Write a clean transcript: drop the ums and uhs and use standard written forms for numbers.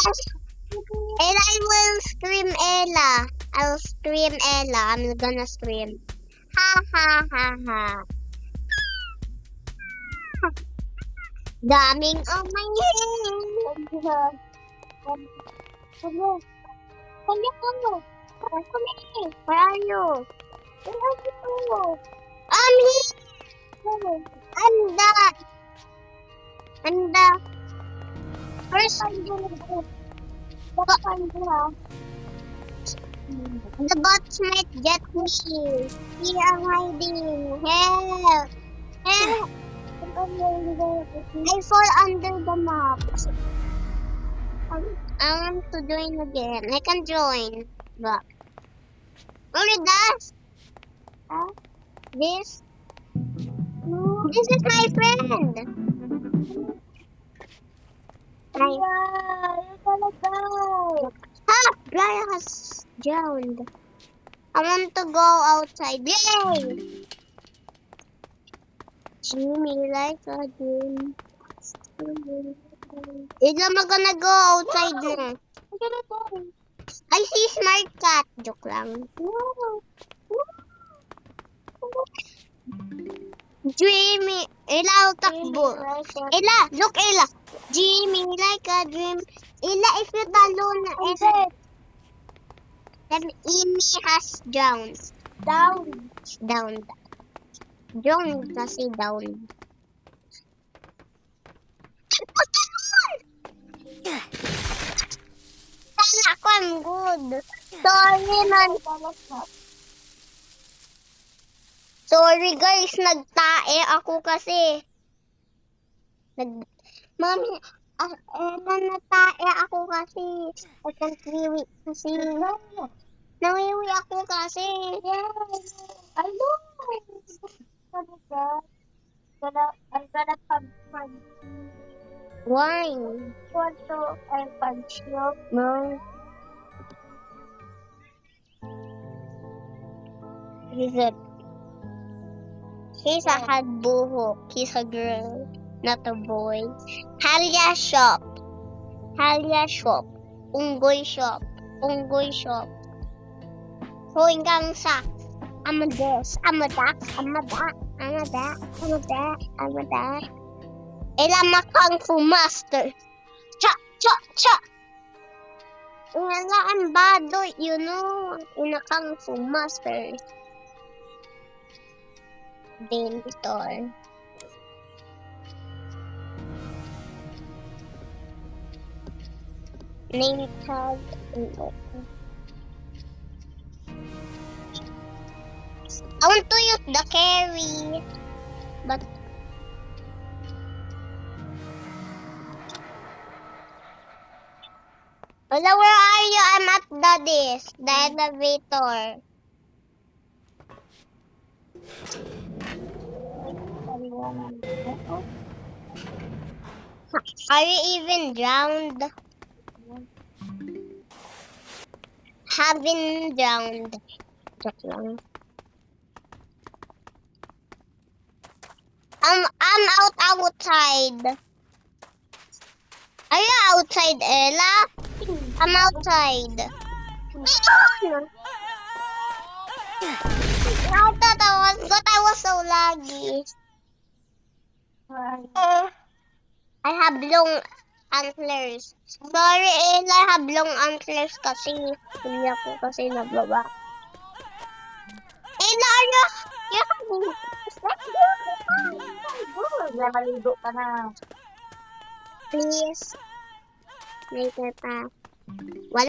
And I will scream Ella. I'll scream Ella. I'm gonna scream. Ha ha ha ha. Daming on my head. Hello. Where are you? I'm here. I'm the first the bots might get me. Here I'm hiding. Help! Help! I fall under the map. I want to join again. I can join. But only that. This is my friend. You're gonna die. Ah, Brian has drowned. I want to go outside. Yay! Jimmy like a dream. I'm gonna go outside now. I see smart cat. Joke lang. Dreamy. Ella, takbo. Ella, look Ella. Dreamy like a dream. Ella, if you talon na Ella. Then Amy has drowned. Down. Drowned kasi down. Sana ako, I'm good. Sorry, man. Sorry guys, nagtae ako kasi. Mami, natae ako kasi. I can't liwi kasi. Nawiwi ako kasi. I know. I'm gonna punch. Why? Want to punch you? No. He's a hot buhok. He's a girl, not a boy. Halia shop. Unggoy shop. Hoy gang sa. I'm a that. Ella Kung Fu Master. Cha. Ella ang badoy, you know. In a Kung Fu Master. Daily store. Name tag. I want to use the carry, but Hello, where are you? I'm at the elevator. Are you even drowned? Haven't drowned. Just lang. I'm outside. Are you outside, Ella? I'm outside. I thought I was so laggy. I have long antlers. Sorry, Ella, I have long antlers kasi hindi ako kasi nagbaba. Ella, you're having... Maligo ka na. Please. Later pa. Wala